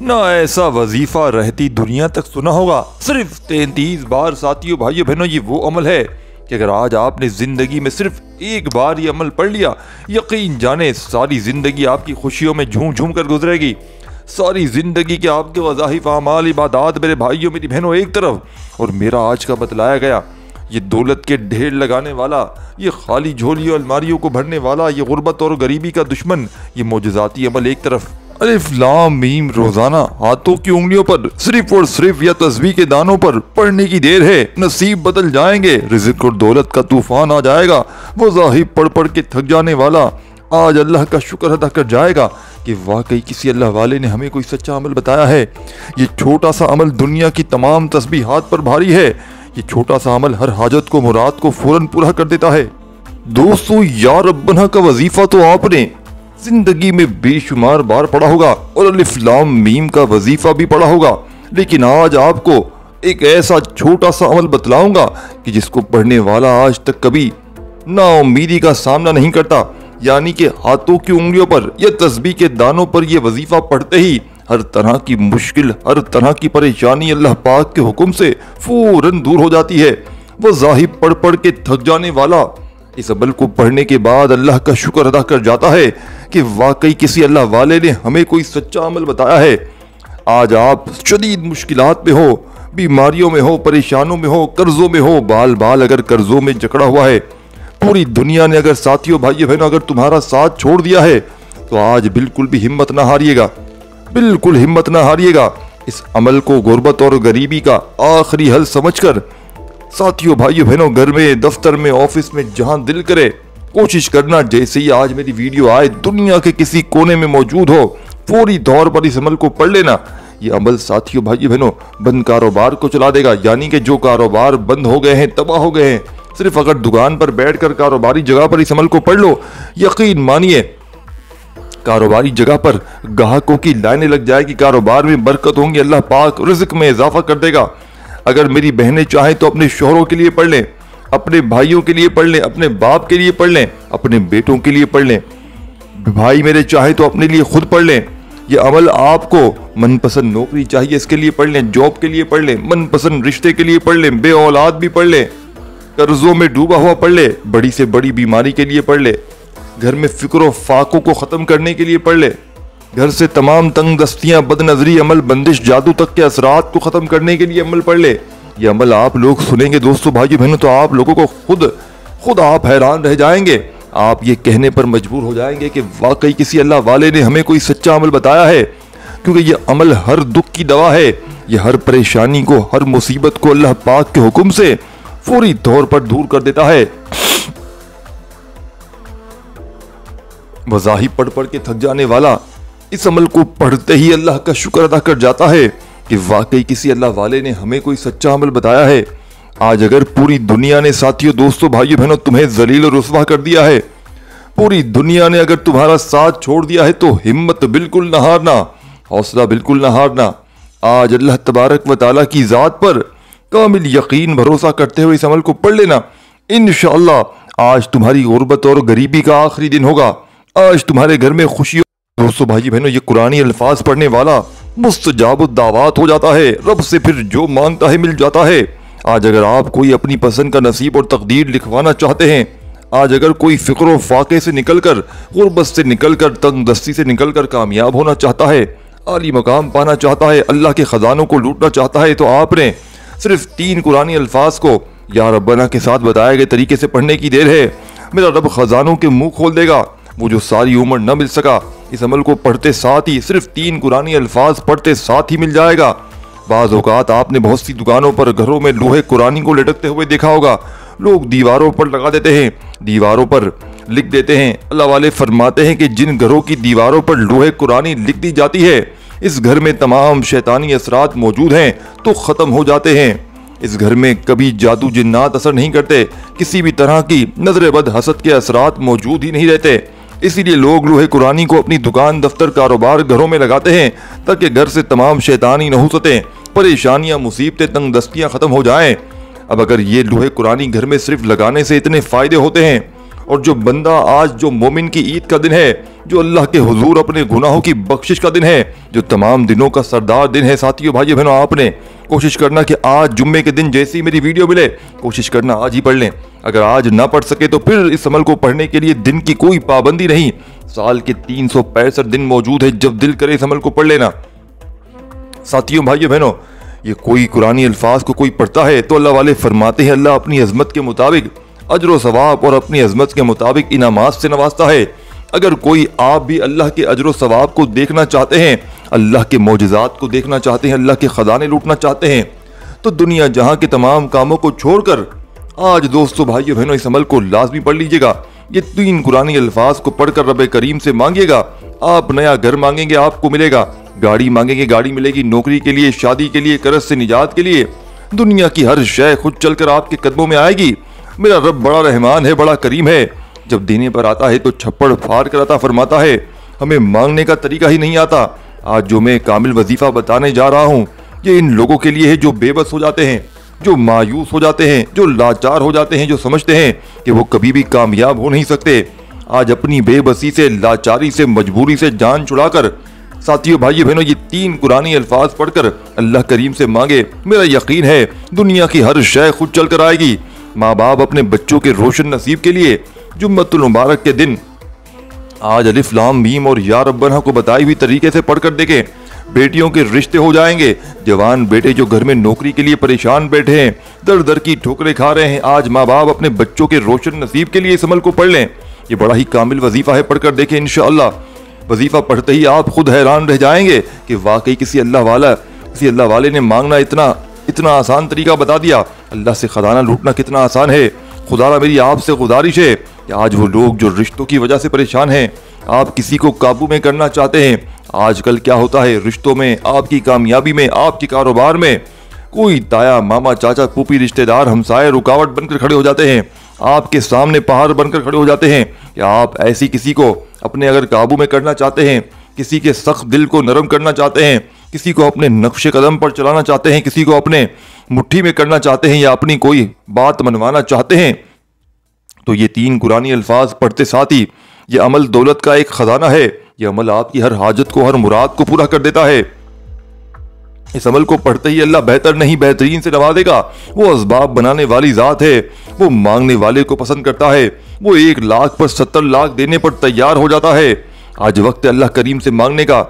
ना ऐसा वजीफा रहती दुनिया तक सुना होगा। सिर्फ 33 बार साथियों भाइयों बहनों, ये वो अमल है कि अगर आज आपने जिंदगी में सिर्फ एक बार ये अमल पढ़ लिया, यकीन जाने सारी जिंदगी आपकी खुशियों में झूम झूम कर गुजरेगी। सारी जिंदगी के आपके वज़ाइफ अमाल इबादात मेरे भाइयों मेरी बहनों एक तरफ, और मेरा आज का बतलाया गया ये दौलत के ढेर लगाने वाला, ये खाली झोलियों अलमारियों को भरने वाला, ये गुर्बत और गरीबी का दुश्मन, ये मोजज़ाती अमल एक तरफ। अलिफ लाम मीम रोजाना हाथों की उंगलियों पर सिर्फ और सिर्फ या तस्बीह के दानों पर पढ़ने की देर है। नसीब बदल जाएंगे, रिज़्क़ और दौलत का तूफान आ जाएगा। वो ज़ाहिब पढ़ पढ़ के थक जाने वाला आज अल्लाह का शुक्र अदा कर जाएगा कि वाकई किसी अल्लाह वाले ने हमें कोई सच्चा अमल बताया है। ये छोटा सा अमल दुनिया की तमाम तस्बीहात पर भारी है। ये छोटा सा अमल हर हाजत को मुराद को फौरन पूरा कर देता है। दोस्तों, या रब्बना का वजीफा तो आपने जिंदगी में बेशुमार बार पढ़ा होगा और अलिफ लाम मीम का वजीफा भी पढ़ा होगा, लेकिन आज आपको एक ऐसा छोटा सा अमल बतलाऊंगा कि जिसको पढ़ने वाला आज तक कभी नाउम्मीदी का सामना नहीं करता। यानी कि हाथों की उंगलियों पर या तस्बीह के दानों पर यह वजीफा पढ़ते ही हर तरह की मुश्किल, हर तरह की परेशानी अल्लाह पाक के हुक्म से फौरन दूर हो जाती है। वो ज़ाहिब पढ़ पढ़ के थक जाने वाला इस अमल को पढ़ने के बाद अल्लाह का शुक्र अदा कर जाता है कि वाकई किसी अल्लाह वाले ने हमें कोई सच्चा अमल बताया है। आज आप शदीद मुश्किलात में हो, बीमारियों में हो, परेशानों में हो, कर्जों में हो, बाल बाल अगर कर्जों में जकड़ा हुआ है, पूरी दुनिया ने अगर साथियों भाइयों बहनों अगर तुम्हारा साथ छोड़ दिया है, तो आज बिल्कुल भी हिम्मत ना हारिएगा, बिल्कुल हिम्मत ना हारिएगा। इस अमल को गुर्बत और गरीबी का आखिरी हल समझकर साथियों भाइयों बहनों घर में, दफ्तर में, ऑफिस में, जहां दिल करे कोशिश करना जैसे ही आज मेरी वीडियो आए दुनिया के किसी कोने में मौजूद हो, फौरी तौर पर इस अमल को पढ़ लेना। ये अमल साथियों भाइयों बहनों बंद कारोबार को चला देगा। यानी कि जो कारोबार बंद हो गए हैं, तबाह हो गए हैं, सिर्फ अगर दुकान पर बैठकर कारोबारी जगह पर इस अमल को पढ़ लो, यकीन मानिए कारोबारी जगह पर ग्राहकों की लाइनें लग जाएगी, कारोबार में बरकत होंगी, अल्लाह पाक रिज़्क़ में इजाफा कर देगा। अगर मेरी बहनें चाहें तो अपने शोहरों के लिए पढ़ लें, अपने भाइयों के लिए पढ़ लें, अपने बाप के लिए पढ़ लें, अपने बेटों के लिए पढ़ लें, भाई मेरे चाहे तो अपने लिए खुद पढ़ लें। ये अमल आपको मनपसंद नौकरी चाहिए इसके लिए पढ़ लें, जॉब के लिए पढ़ लें, मनपसंद रिश्ते के लिए पढ़ लें, बे औलाद भी पढ़ लें, कर्जों में डूबा हुआ पढ़ ले, बड़ी से बड़ी बीमारी के लिए पढ़ ले, घर में फिक्र और फाकों को खत्म करने के लिए पढ़ ले, घर से तमाम तंग दस्तियां, बदनजरी, अमल, बंदिश, जादू तक के असरात को खत्म करने के लिए अमल पढ़ ले। ये अमल आप लोग सुनेंगे दोस्तों भाइयों बहनों तो आप लोगों को खुद आप हैरान रह जाएंगे। आप ये कहने पर मजबूर हो जाएंगे कि वाकई किसी अल्लाह वाले ने हमें कोई सच्चा अमल बताया है, क्योंकि ये अमल हर दुख की दवा है। ये हर परेशानी को, हर मुसीबत को अल्लाह पाक के हुक्म से फौरी तौर पर दूर कर देता है। वज़ाहिब पढ़ पढ़ के थक जाने वाला इस अमल को पढ़ते ही अल्लाह का शुक्र अदा कर जाता है कि वाकई किसी अल्लाह वाले ने हमें कोई सच्चा अमल बताया है। आज अगर पूरी दुनिया ने साथियों दोस्तों भाइयों बहनों तुम्हें जलील और रुस्वा कर दिया है, पूरी दुनिया ने अगर तुम्हारा साथ छोड़ दिया है, तो हिम्मत बिल्कुल न हारना, हौसला बिल्कुल न हारना। आज अल्लाह तबारक व तआला की ज़ात पर कामिल यकीन भरोसा करते हुए इस अमल को पढ़ लेना। इंशाअल्लाह आज तुम्हारी गुर्बत और गरीबी का आखिरी दिन होगा। आज तुम्हारे घर में खुशी। दोस्तों भाई बहनों, ये कुरानी अल्फाज पढ़ने वाला मुस्तजाबुद दावत हो जाता है, रब से फिर जो मांगता है मिल जाता है। आज अगर आप कोई अपनी पसंद का नसीब और तकदीर लिखवाना चाहते हैं, आज अगर कोई फिक्र और फाके से निकलकर, गुर्बत से निकलकर, तंग दस्ती से निकलकर कामयाब होना चाहता है, आली मकाम पाना चाहता है, अल्लाह के खजानों को लूटना चाहता है, तो आपने सिर्फ 3 कुरानी अल्फाज को या रब्बना के साथ बताए गए तरीके से पढ़ने की देर है। मेरा रब खजानों के मुंह खोल देगा, वो जो सारी उम्र न मिल सका। इस अमल को पढ़ते साथ ही, सिर्फ 3 कुरानी अल्फाज पढ़ते साथ ही मिल जाएगा। बाज़ औक़ात आपने बहुत सी दुकानों पर, घरों में लोहे कुरानी को लटकते हुए देखा होगा। लोग दीवारों पर लगा देते हैं, दीवारों पर लिख देते हैं। अल्लाह वाले फरमाते हैं कि जिन घरों की दीवारों पर लोहे कुरानी लिख दी जाती है, इस घर में तमाम शैतानी असरात मौजूद हैं तो ख़त्म हो जाते हैं। इस घर में कभी जादू जिन्नात असर नहीं करते, किसी भी तरह की नजर बद हसद के असरात मौजूद ही नहीं रहते। इसीलिए लोग लोहे कुरानी को अपनी दुकान, दफ्तर, कारोबार, घरों में लगाते हैं ताकि घर से तमाम शैतानी नहुसतें, परेशानियां, मुसीबतें, तंग दस्तियां खत्म हो जाएं। अब अगर ये लोहे कुरानी घर में सिर्फ लगाने से इतने फायदे होते हैं और जो बंदा आज जो मोमिन की ईद का दिन है, जो अल्लाह के हुजूर अपने गुनाहों की बख्शिश का दिन है, जो तमाम दिनों का सरदार दिन है, साथियों भाइयों बहनों, आपने कोशिश करना कि आज जुम्मे के दिन जैसी मेरी वीडियो मिले कोशिश करना आज ही पढ़ लें। अगर आज ना पढ़ सके तो फिर इस अमल को पढ़ने के लिए दिन की कोई पाबंदी नहीं, साल के 365 दिन मौजूद है, जब दिल करे इस अमल को पढ़ लेना। साथियों भाइयों बहनों, ये कोई कुरानी अल्फाज को कोई पढ़ता है तो अल्लाह वाले फरमाते हैं अल्लाह अपनी अजमत के मुताबिक अजर सवाब और अपनी अजमत के मुताबिक इनामात से नवाजता है। अगर कोई आप भी अल्लाह के अजर सवाब को देखना चाहते हैं, अल्लाह के मौजज़ात को देखना चाहते हैं, अल्लाह के ख़जाने लूटना चाहते हैं, तो दुनिया जहां के तमाम कामों को छोड़कर आज दोस्तों भाइयों बहनों इस अमल को लाजमी पढ़ लीजिएगा। ये 3 कुरानी अल्फाज को पढ़कर रब करीम से मांगिएगा। आप नया घर मांगेंगे आपको मिलेगा, गाड़ी मांगेंगे गाड़ी मिलेगी, नौकरी के लिए, शादी के लिए, कर्ज से निजात के लिए, दुनिया की हर शय खुद चलकर आपके कदमों में आएगी। मेरा रब बड़ा रहमान है, बड़ा करीम है, जब देने पर आता है तो छप्पड़ फाड़ कर अता फरमाता है। हमें मांगने का तरीका ही नहीं आता। आज जो मैं कामिल वजीफा बताने जा रहा हूँ ये इन लोगों के लिए है जो बेबस हो जाते हैं, जो मायूस हो जाते हैं, जो लाचार हो जाते हैं, जो समझते हैं कि वो कभी भी कामयाब हो नहीं सकते। आज अपनी बेबसी से, लाचारी से, मजबूरी से जान छुड़ाकर साथियों भाइयों बहनों ये 3 कुरानी अल्फाज पढ़कर अल्लाह करीम से मांगे। मेरा यकीन है दुनिया की हर शय खुद चल कर आएगी। माँ बाप अपने बच्चों के रोशन नसीब के लिए जुम्मतुल मुबारक के दिन आज अलिफ लाम मीम और या रब्बना को बताई हुई तरीके से पढ़कर देखें। बेटियों के रिश्ते हो जाएंगे। जवान बेटे जो घर में नौकरी के लिए परेशान बैठे हैं, दर दर की ठोकरें खा रहे हैं, आज माँ बाप अपने बच्चों के रोशन नसीब के लिए इस अमल को पढ़ लें। ये बड़ा ही कामिल वजीफा है, पढ़कर देखें इंशाअल्लाह। वजीफा पढ़ते ही आप खुद हैरान रह जाएंगे कि वाकई किसी अल्लाह वाले ने मांगना इतना आसान तरीका बता दिया। अल्लाह से खजाना लूटना कितना आसान है। खुदा मेरी आपसे गुजारिश है कि आज वो लोग जो रिश्तों की वजह से परेशान हैं, आप किसी को काबू में करना चाहते हैं। आजकल क्या होता है रिश्तों में, आपकी कामयाबी में, आपके कारोबार में कोई ताया मामा चाचा फूफी रिश्तेदार हमसाए रुकावट बनकर खड़े हो जाते हैं, आपके सामने पहाड़ बनकर खड़े हो जाते हैं। या आप ऐसी किसी को अपने अगर काबू में करना चाहते हैं, किसी के सख्त दिल को नरम करना चाहते हैं, किसी को अपने नक्शे कदम पर चलाना चाहते हैं, किसी को अपने मुट्ठी में करना चाहते हैं या अपनी कोई बात मनवाना चाहते हैं, तो ये 3 कुरानी अल्फाज पढ़ते साथ ही ये अमल दौलत का एक खजाना है। ये अमल आपकी हर हाजत को, हर मुराद को पूरा कर देता है। इस अमल को पढ़ते ही अल्लाह बेहतर नहीं बेहतरीन से नवाजेगा। वो असबाब बनाने वाली जात है, वो मांगने वाले को पसंद करता है। वो 1 लाख पर 70 लाख देने पर तैयार हो जाता है। आज वक्त है अल्लाह करीम से मांगने का।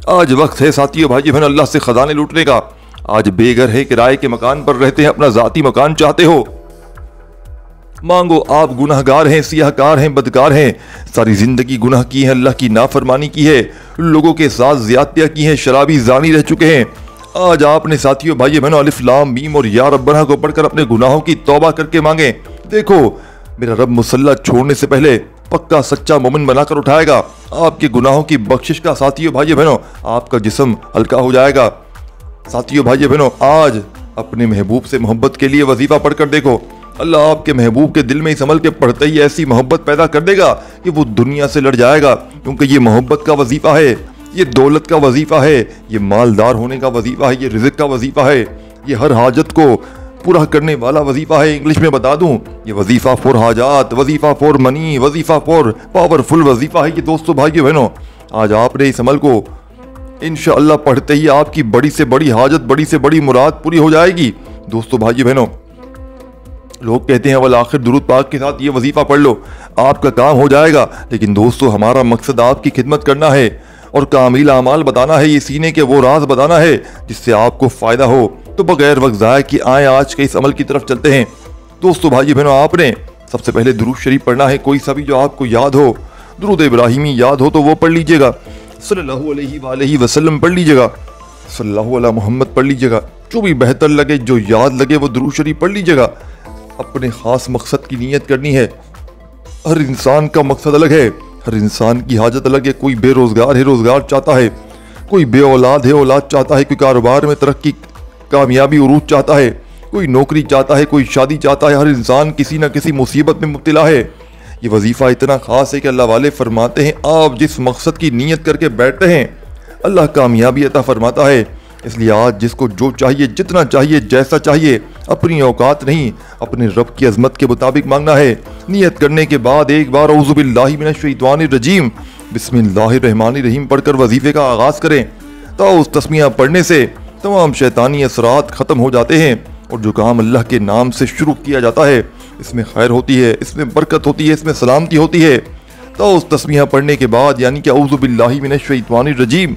आज वक्त है साथियों भाई बहन अल्लाह से खजाने लूटने का। आज बेघर है, किराए के मकान पर रहते हैं, अपना जाती मकान चाहते हो, मांगो। आप गुनाहगार हैं, सियाहकार हैं, बदकार हैं, सारी जिंदगी गुनाह की है, अल्लाह की नाफरमानी की है, लोगों के साथ ज्यादतियां की हैं, शराबी जानी रह चुके हैं। आज आपने साथियों भाई बहनों अलिफ लाम मीम और या रब्बना को पढ़कर अपने गुनाहों की तौबा करके मांगे। देखो मेरा रब मुसल्ला छोड़ने से पहले पक्का सच्चा मोमिन बनाकर उठाएगा। आपके गुनाहों की बख्शिश का साथियों भाई बहनों आपका जिस्म हल्का हो जाएगा। साथियों भाई बहनों आज अपने महबूब से मोहब्बत के लिए वजीफा पढ़कर देखो। अल्लाह आपके महबूब के दिल में इस अमल के पढ़ते ही ऐसी मोहब्बत पैदा कर देगा कि वो दुनिया से लड़ जाएगा। क्योंकि ये मोहब्बत का वजीफा है, ये दौलत का वजीफा है, ये मालदार होने का वजीफा है, ये रिज़्क़ का वजीफा है, ये हर हाजत को पूरा करने वाला वजीफा है। इंग्लिश में बता दूं, ये वजीफा फॉर हाजात, वजीफा फॉर मनी, वजीफा फॉर पावरफुल वजीफा है। ये दोस्तों भाइयों बहनों आज आपने इस अमल को इंशाअल्लाह पढ़ते ही आपकी बड़ी से बड़ी हाजत, बड़ी से बड़ी मुराद पूरी हो जाएगी। दोस्तों भाइयों बहनों लोग कहते हैं वल आखिर दुरूद पाक के साथ ये वजीफा पढ़ लो आपका काम हो जाएगा। लेकिन दोस्तों हमारा मकसद आपकी खिदमत करना है और कामिल अमाल बताना है, ये सीने के वो राज बताना है जिससे आपको फ़ायदा हो। तो बगैर वक्त ज़ाया कि आए आज के इस अमल की तरफ चलते हैं। दोस्तों भाई बहनों आपने सबसे पहले दुरूद शरीफ पढ़ना है, कोई सा भी जो आपको याद हो। दुरूद इब्राहिमी याद हो तो वो पढ़ लीजिएगा, सल्लल्लाहु अलैहि वसल्लम पढ़ लीजिएगा, सल्लल्लाहु अला मोहम्मद पढ़ लीजिएगा। जो भी बेहतर लगे, जो याद लगे वो दुरूद शरीफ पढ़ लीजिएगा। अपने ख़ास मकसद की नीयत करनी है। हर इंसान का मकसद अलग है, हर इंसान की हाजत अलग है। कोई बेरोज़गार है, रोज़गार चाहता है, कोई बे औलाद है, औलाद चाहता है, कोई कारोबार में तरक्की, कामयाबी, उरूज चाहता है, कोई नौकरी चाहता है, कोई शादी चाहता है। हर इंसान किसी न किसी मुसीबत में मुब्तला है। ये वजीफ़ा इतना ख़ास है कि अल्लाह वाले फरमाते हैं आप जिस मकसद की नीयत करके बैठते हैं अल्लाह कामयाबी अता फरमाता है। इसलिए आज जिसको जो चाहिए, जितना चाहिए, जैसा चाहिए, अपनी औकात नहीं अपने रब की अजमत के मुताबिक मांगना है। नियत करने के बाद एक बार औज़ु बिल्लाहि मिनश शैतानिर रजीम बिस्मिल्लाहिर्रहमानिर्रहीम पढ़कर वजीफे का आगाज़ करें। तो उस तस्मीया पढ़ने से तमाम शैतानी असरात ख़त्म हो जाते हैं और जो काम अल्लाह के नाम से शुरू किया जाता है इसमें खैर होती है, इसमें बरकत होती है, इसमें सलामती होती है। तो उस तस्मीया पढ़ने के बाद यानी कि औज़ु बिल्लाहि मिनश शैतानिर रजीम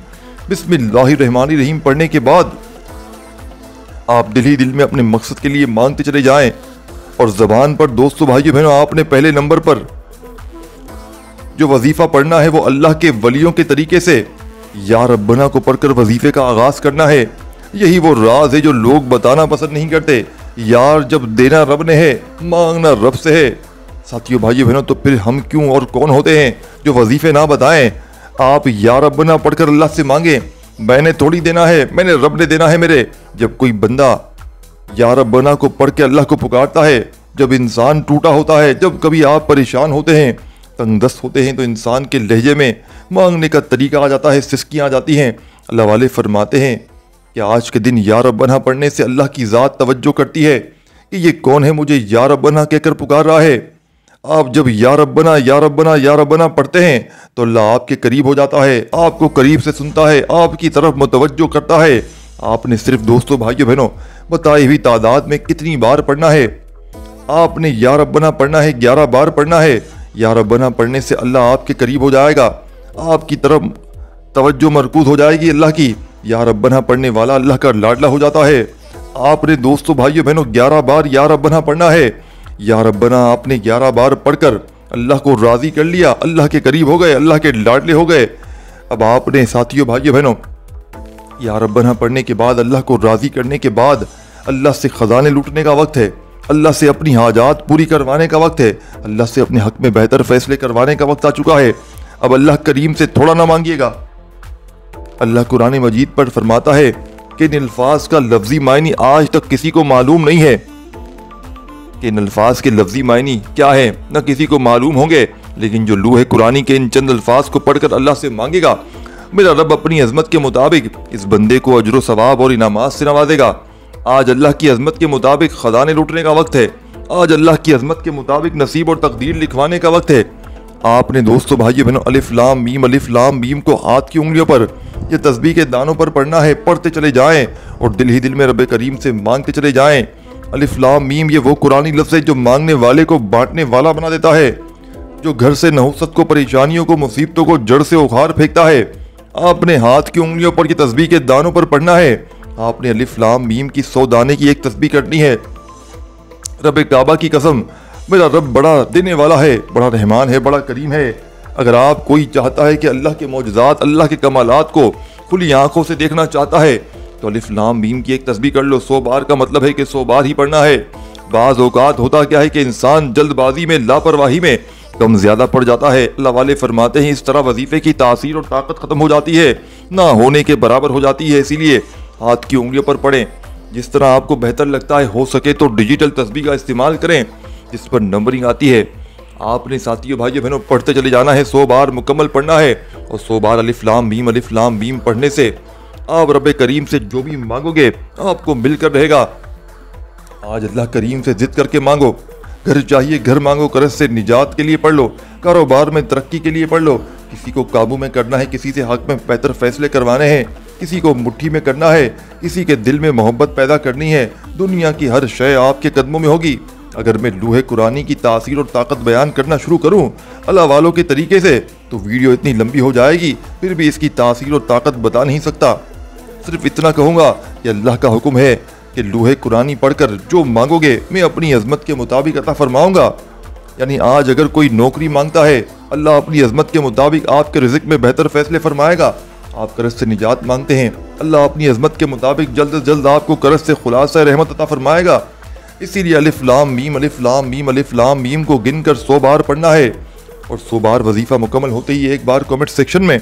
बिस्मिल्लाहिर्रहमानिर्रहीम पढ़ने के बाद आप दिल ही दिल में अपने मकसद के लिए मांगते चले जाएं और ज़बान पर दोस्तों भाइयों बहनों आपने पहले नंबर पर जो वजीफ़ा पढ़ना है वो अल्लाह के वलियों के तरीके से या रब्बना को पढ़कर वजीफे का आगाज़ करना है। यही वो राज है जो लोग बताना पसंद नहीं करते। यार जब देना रब ने है, मांगना रब से है। साथियों भाइयों बहनों तो फिर हम क्यों और कौन होते हैं जो वजीफे ना बताएं। आप या रब्बना पढ़कर अल्लाह से मांगे, मैंने थोड़ी देना है, मैंने रब ने देना है मेरे। जब कोई बंदा या रब्बना को पढ़ के अल्लाह को पुकारता है, जब इंसान टूटा होता है, जब कभी आप परेशान होते हैं, तंगदस्त होते हैं, तो इंसान के लहजे में मांगने का तरीका आ जाता है, सिसकियाँ आ जाती हैं। अल्लाह वाले फरमाते हैं कि आज के दिन या रब्बना पढ़ने से अल्लाह की ज़ात तवज्जो करती है कि ये कौन है मुझे या रब्बना कहकर पुकार रहा है। आप जब या रब्बना या रब्बना या रब्बना पढ़ते हैं तो अल्लाह आपके करीब हो जाता है, आपको करीब से सुनता है, आपकी तरफ मुतवज्जो करता है। आपने सिर्फ दोस्तों भाइयों बहनों बताई हुई तादाद में कितनी बार पढ़ना है। आपने या रब्बना पढ़ना है, 11 बार पढ़ना है। या रब्बना पढ़ने से अल्लाह आपके करीब हो जाएगा, आपकी तरफ तवज्जो मरकूज हो जाएगी अल्लाह की। या रब्बना पढ़ने वाला अल्लाह का लाडला हो जाता है। आपने दोस्तों भाइयों बहनों 11 बार या रब्बना पढ़ना है। या रब्बना आपने 11 बार पढ़कर अल्लाह को राज़ी कर लिया, अल्लाह के करीब हो गए, अल्लाह के लाडले हो गए। अब आपने साथियों भाइयों बहनों या रब्बना पढ़ने के बाद, अल्लाह को राज़ी करने के बाद अल्लाह से ख़जाने लूटने का वक्त है, अल्लाह से अपनी हाजात पूरी करवाने का वक्त है, अल्लाह से अपने हक में बेहतर फैसले करवाने का वक्त आ चुका है। अब अल्लाह करीम से थोड़ा ना मांगिएगा। अल्लाह कुरान मजीद पर फरमाता है कि इन अल्फाज का लफ्जी मायनी आज तक किसी को मालूम नहीं है कि इन अल्फाज के लफ्जी मायनी क्या है, न किसी को मालूम होंगे। लेकिन जो लूहे कुरानी के इन चंद अल्फाज को पढ़कर अल्लाह से मांगेगा, मेरा रब अपनी अजमत के मुताबिक इस बंदे को अजर सवाब और इनामात से नवाजेगा। आज अल्लाह की अजमत के मुताबिक खजाने लूटने का वक्त है। आज अल्लाह की अजमत के मुताबिक नसीब और तकदीर लिखवाने का वक्त है। आपने दोस्तों भाइयों बहनों अलिफ लाम मीम को हाथ की उंगलियों पर या तस्बीह के दानों पर पढ़ना है। पढ़ते चले जाएं और दिल ही दिल में रब करीम से मांगते चले जाएं। अलिफ लाम मीम ये वो कुरानी लफ्ज़ है जो मांगने वाले को बांटने वाला बना देता है, जो घर से नहुसत को, परेशानियों को, मुसीबतों को जड़ से उखाड़ फेंकता है। आपने हाथ की उंगलियों पर की तस्बीह के दानों पर पढ़ना है। आपने अलिफ लाम मीम की 100 दाने की एक तस्बीह करनी है। रब काबा की कसम, मेरा रब बड़ा देने वाला है, बड़ा रहमान है, बड़ा करीम है। अगर आप कोई चाहता है कि अल्लाह के मौजज़ात, अल्लाह के कमालात को खुली आंखों से देखना चाहता है तो अलिफ लाम मीम की एक तस्बीह कर लो। 100 बार का मतलब है कि 100 बार ही पढ़ना है। बाज़ औक़ात होता क्या है कि इंसान जल्दबाजी में, लापरवाही में कम ज़्यादा पड़ जाता है। अल्लाह वाले फरमाते हैं इस तरह वजीफे की तासीर और ताकत ख़त्म हो जाती है, ना होने के बराबर हो जाती है। इसीलिए हाथ की उंगलियों पर पढ़ें। जिस तरह आपको बेहतर लगता है, हो सके तो डिजिटल तस्बीह का इस्तेमाल करें जिस पर नंबरिंग आती है। आपने साथियों भाइयों बहनों पढ़ते चले जाना है, 100 बार मुकम्मल पढ़ना है। और 100 बार अलिफ लाम मीम पढ़ने से आप रब करीम से जो भी मांगोगे आपको मिलकर रहेगा। आज अल्लाह करीम से जिद करके मांगो। घर चाहिए घर मांगो, कर्ज से निजात के लिए पढ़ लो, कारोबार में तरक्की के लिए पढ़ लो। किसी को काबू में करना है, किसी से हक में बेहतर फैसले करवाने हैं, किसी को मुट्ठी में करना है, किसी के दिल में मोहब्बत पैदा करनी है। दुनिया की हर शय आपके कदमों में होगी। अगर मैं लूहे कुरानी की तासीर और ताकत बयान करना शुरू करूं अल्लाह वालों के तरीके से तो वीडियो इतनी लंबी हो जाएगी, फिर भी इसकी तासीर और ताकत बता नहीं सकता। सिर्फ इतना कहूँगा कि अल्लाह का हुक्म है कि लूहे कुरानी पढ़कर जो मांगोगे मैं अपनी अजमत के मुताबिक अता फरमाऊँगा। यानी आज अगर कोई नौकरी मांगता है, अल्लाह अपनी अजमत के मुताबिक आपके रिज़्क़ में बेहतर फैसले फरमाएगा। आप कर्ज से निजात मांगते हैं, अल्लाह अपनी अजमत के मुताबिक जल्द से जल्द आपको कर्ज से खुलासा रहमत अता फरमाएगा। इसीलिए अलिफ लाम मीम को गिनकर 100 बार पढ़ना है। और 100 बार वजीफ़ा मुकम्मल होते ही एक बार कमेंट सेक्शन में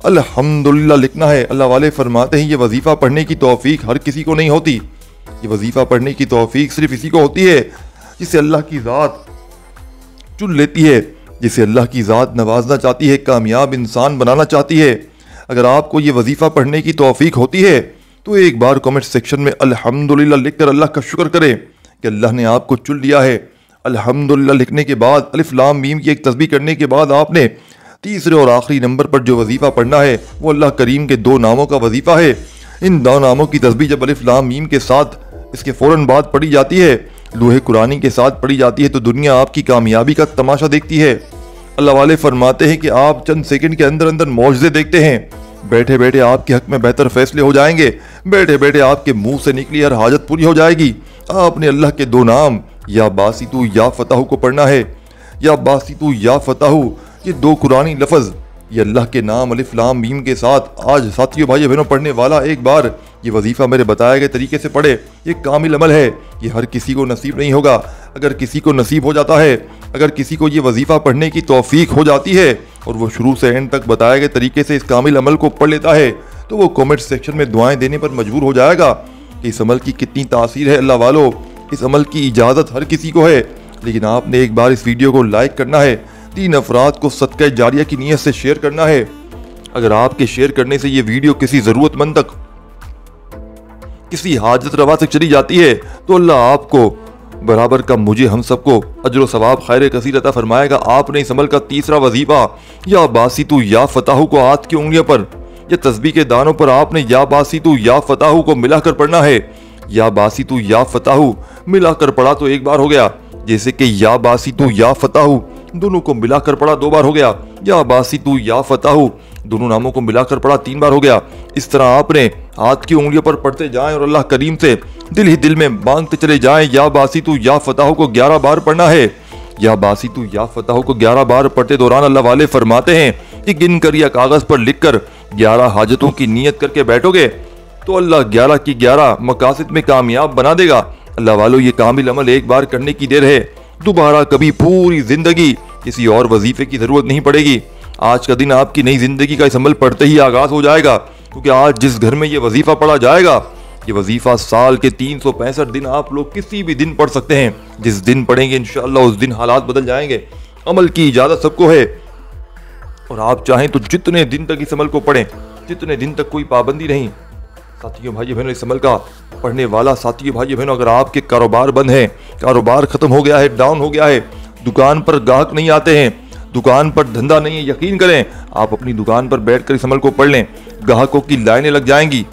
अल्हम्दुलिल्लाह लिखना है। अल्लाह वाले फरमाते हैं ये वजीफ़ा पढ़ने की तौफीक हर किसी को नहीं होती। ये वजीफ़ा पढ़ने की तौफीक सिर्फ इसी को होती है जिसे अल्लाह की ज़ात चुन लेती है, जिसे अल्लाह की ज़ात नवाजना चाहती है, कामयाब इंसान बनाना चाहती है। अगर आपको ये वजीफ़ा पढ़ने की तौफीक होती है तो एक बार कमेंट सेक्शन में अल्हम्दुलिल्लाह लिखकर अल्लाह का शुक्र करें कि अल्लाह ने आपको चुन लिया है। अल्हम्दुलिल्लाह लिखने के बाद अलिफ लाम मीम की एक तस्बीह करने के बाद आपने तीसरे और आखिरी नंबर पर जो वजीफ़ा पढ़ना है वो अल्लाह करीम के 2 नामों का वजीफ़ा है। इन 2 नामों की तस्बीह जब अलिफ लाम मीम के साथ इसके फ़ौरन बाद पढ़ी जाती है, लोहे कुरानी के साथ पढ़ी जाती है, तो दुनिया आपकी कामयाबी का तमाशा देखती है। अल्लाह वाले फरमाते हैं कि आप चंद सेकंड के अंदर अंदर मौजज़े देखते हैं। बैठे बैठे आपके हक में बेहतर फैसले हो जाएंगे, बैठे बैठे आपके मुंह से निकली हर हाजत पूरी हो जाएगी। आपने अल्लाह के 2 नाम या बासितु या फताहु को पढ़ना है। या बासितु या फताहु, ये 2 कुरानी लफ्ज़, ये अल्लाह के नाम अलिफ लाम मीम के साथ आज साथियों भाई बहनों पढ़ने वाला एक बार ये वजीफ़ा मेरे बताए गए तरीके से पढ़े। ये कामिल अमल है, ये हर किसी को नसीब नहीं होगा। अगर किसी को नसीब हो जाता है, अगर किसी को ये वजीफ़ा पढ़ने की तौफीक हो जाती है और वो शुरू से एंड तक बताए गए तरीके से इस कामिल अमल को पढ़ लेता है, तो वो कमेंट सेक्शन में दुआएं देने पर मजबूर हो जाएगा कि इस अमल की कितनी तासीर है। अल्लाह वालों, इस अमल की इजाज़त हर किसी को है, लेकिन आपने एक बार इस वीडियो को लाइक करना है, 3 अफराद को सदका जारिया की नीयत से शेयर करना है। अगर आपके शेयर करने से ये वीडियो किसी ज़रूरतमंद तक, किसी हाजत रवा तक चली जाती है, तो अल्लाह आपको बराबर का, मुझे, हम सबको अजर व सवाब खैर कसीर अता फरमाएगा। आपने इस अमल का तीसरा वजीफा या बासितु या फताहु को हाथ की उंगलियों पर या तस्बीह के दानों पर आपने या बासितु या फताहु को मिलाकर पढ़ना है। या बासितु या फताहु मिलाकर पढ़ा तो एक बार हो गया, जैसे कि या बासितु या फताहु दोनों को मिलाकर पढ़ा 2 बार हो गया। या बासितु या फताहु दोनों नामों को मिलाकर पढ़ा 3 बार हो गया। इस तरह आपने हाथ की उंगलियों पर पढ़ते जाएं और अल्लाह करीम से दिल ही दिल में मांगते चले जाएं। या बासितु या फताहु को 11 बार पढ़ना है। या बासितु या फताहु को 11 बार पढ़ते दौरान अल्लाह वाले फरमाते हैं कि गिन कर या कागज पर लिख कर 11 हाजतों की नीयत करके बैठोगे तो अल्लाह 11 की 11 मकासद में कामयाब बना देगा। अल्लाह वालों, ये कामिल अमल एक बार करने की देर है, दोबारा कभी पूरी जिंदगी किसी और वजीफे की जरूरत नहीं पड़ेगी। आज का दिन आपकी नई जिंदगी का इस अमल पढ़ते ही आगाज हो जाएगा, क्योंकि आज जिस घर में ये वजीफा पढ़ा जाएगा, ये वजीफा साल के 365 दिन आप लोग किसी भी दिन पढ़ सकते हैं। जिस दिन पढ़ेंगे इंशाअल्लाह उस दिन हालात बदल जाएंगे। अमल की इजाजत सबको है और आप चाहें तो जितने दिन तक इस अमल को पढ़ें, जितने दिन तक कोई पाबंदी नहीं। साथियों भाई बहनों, इस अमल का पढ़ने वाला साथियों भाई बहनों, अगर आपके कारोबार बंद है, कारोबार खत्म हो गया है, डाउन हो गया है, दुकान पर ग्राहक नहीं आते हैं, दुकान पर धंधा नहीं है, यकीन करें आप अपनी दुकान पर बैठकर इस अमल को पढ़ लें, ग्राहकों की लाइनें लग जाएंगी।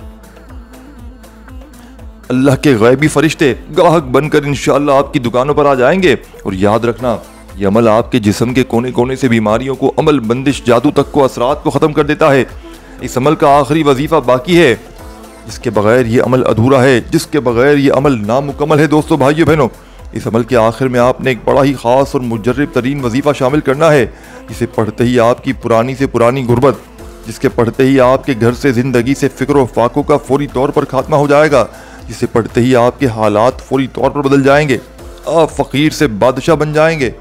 अल्लाह के गैबी फरिश्ते ग्राहक बनकर इंशाअल्लाह आपकी दुकानों पर आ जाएंगे। और याद रखना, यह अमल आपके जिस्म के कोने कोने से बीमारियों को, अमल, बंदिश, जादू तक को, असरात को ख़त्म कर देता है। इस अमल का आखिरी वजीफ़ा बाकी है, जिसके बगैर ये अमल अधूरा है, जिसके बगैर ये अमल नामुकम्मल है। दोस्तों भाइयों बहनों, इस अमल के आखिर में आपने एक बड़ा ही ख़ास और मुजर्रब तरीन वजीफ़ा शामिल करना है, जिसे पढ़ते ही आपकी पुरानी से पुरानी गुर्बत, जिसके पढ़ते ही आपके घर से, ज़िंदगी से फ़िक्र व फाकों का फौरी तौर पर खात्मा हो जाएगा, जिसे पढ़ते ही आपके हालात फौरी तौर पर बदल जाएंगे, आप फ़कीर से बादशाह बन जाएंगे।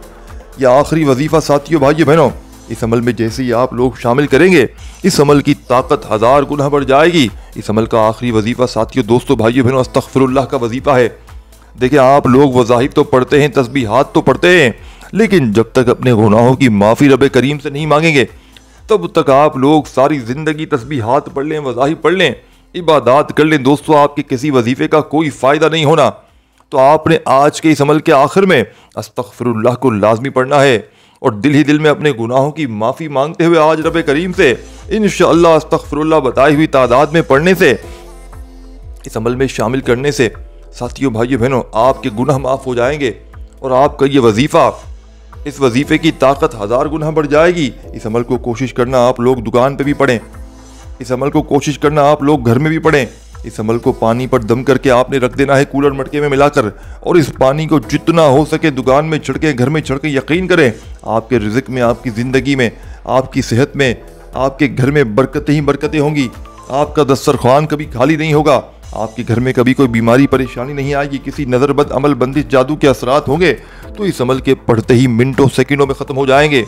यह आखिरी वजीफ़ा साथियों भाइयों बहनों, इस अमल में जैसे ही आप लोग शामिल करेंगे, इस अमल की ताकत 1000 गुना बढ़ जाएगी। इस अमल का आखिरी वजीफ़ा साथियों, दोस्तों भाइयों बहनों, अस्तग़फिरुल्लाह का वजीफ़ा है। देखिए, आप लोग वज़ाहिफ तो पढ़ते हैं, तस्बीहात तो पढ़ते हैं, लेकिन जब तक अपने गुनाहों की माफ़ी रब करीम से नहीं मांगेंगे, तब तक आप लोग सारी ज़िंदगी तस्बीहात पढ़ लें, वज़ाहिफ पढ़ लें, इबादत कर लें, दोस्तों आपके किसी वजीफ़े का कोई फ़ायदा नहीं होना। तो आपने आज के इस अमल के आखिर में अस्तग़फिरुल्लाह को लाजमी पढ़ना है और दिल ही दिल में अपने गुनाहों की माफ़ी मांगते हुए आज रब करीम से इंशाअल्लाह अस्तग़फिरुल्लाह बताई हुई तादाद में पढ़ने से, इस अमल में शामिल करने से साथियों भाइयों बहनों, आपके गुनाह माफ़ हो जाएंगे और आपका ये वजीफ़ा, इस वजीफ़े की ताकत 1000 गुना बढ़ जाएगी। इस अमल को कोशिश करना आप लोग दुकान पे भी पढ़ें, इस अमल को कोशिश करना आप लोग घर में भी पढ़ें। इस अमल को पानी पर दम करके आपने रख देना है, कूलर मटके में मिलाकर, और इस पानी को जितना हो सके दुकान में छिड़के, घर में छिड़के। यकीन करें आपके रिज़्क़ में, आपकी ज़िंदगी में, आपकी सेहत में, आपके घर में बरकतें ही बरकतें होंगी। आपका दस्तरखान कभी खाली नहीं होगा, आपके घर में कभी कोई बीमारी परेशानी नहीं आएगी, किसी नज़रबद, अमल, बंदिश, जादू के असरात होंगे तो इस अमल के पढ़ते ही मिनटों सेकंडों में ख़त्म हो जाएंगे।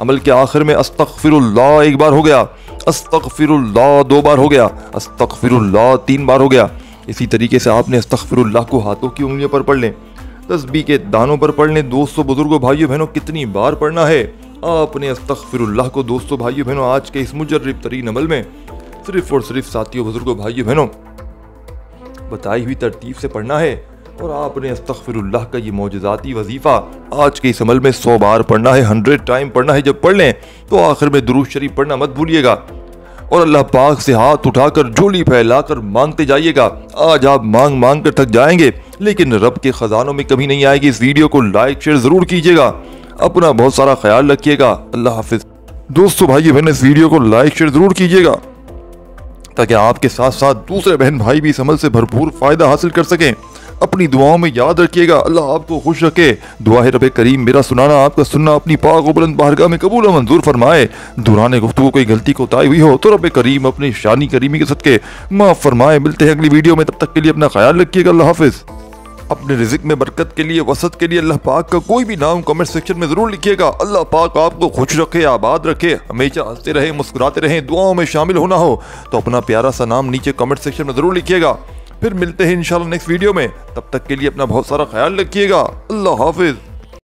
अमल के आखिर में अस्तग़फिरुल्लाह 1 बार हो गया, अस्तग़फिरुल्लाह 2 बार हो गया, अस्तग़फिरुल्लाह 3 बार हो गया। इसी तरीके से आपने अस्तग़फिरुल्लाह को हाथों की उंगलियों पर पढ़ लें, तस्बीह के दानों पर पढ़ लें। दोस्तों बुजुर्गों भाइयों बहनों, कितनी बार पढ़ना है आपने अस्तग़फिरुल्लाह को? दोस्तों भाइयों बहनों, आज के इस मुजर्रब तरीन अमल में सिर्फ और सिर्फ साथियों बुजुर्गों भाइयों बहनों बताई हुई तरतीब से पढ़ना है और आपने अस्तगफिरुल्लाह का ये मौजज़ाती वजीफ़ा आज के इस अमल में 100 बार पढ़ना है, 100 टाइम पढ़ना है। जब पढ़ लें तो आखिर में दुरूद शरीफ पढ़ना मत भूलिएगा और अल्लाह पाक से हाथ उठाकर झोली फैलाकर मांगते जाइएगा। आज आप मांग मांग कर थक जाएंगे लेकिन रब के खजानों में कमी नहीं आएगी। इस वीडियो को लाइक शेयर ज़रूर कीजिएगा। अपना बहुत सारा ख्याल रखिएगा। अल्लाह हाफिज़। दोस्तों भाई बहन, इस वीडियो को लाइक शेयर ज़रूर कीजिएगा ताकि आपके साथ साथ दूसरे बहन भाई भी इस अमल से भरपूर फ़ायदा हासिल कर सकें। अपनी दुआओं में याद रखिएगा। अल्लाह आपको खुश रखे। दुआ है रब करीम मेरा सुनाना आपका सुनना अपनी पाक व बुलंद बारगाह में कबूल व मंजूर फरमाए। दौरान गुफ्तगू कोई गलती कोताही हुई हो तो रब करीम अपनी शानी करीमी के सदके माफ़ फरमाए। मिलते हैं अगली वीडियो में, तब तक के लिए अपना ख्याल रखिएगा। अल्लाह हाफिज़। अपने रिज़्क में बरकत के लिए, वसत के लिए अल्लाह पाक का कोई भी नाम कमेंट सेक्शन में ज़रूर लिखिएगा। अल्लाह पाक आपको खुश रखे, आबाद रखे, हमेशा हंसते रहें, मुस्कुराते रहें। दुआओं में शामिल होना हो तो अपना प्यारा सा नाम नीचे कमेंट सेक्शन में ज़रूर लिखिएगा। फिर मिलते हैं इंशाल्लाह नेक्स्ट वीडियो में। तब तक के लिए अपना बहुत सारा ख्याल रखिएगा। अल्लाह हाफिज़।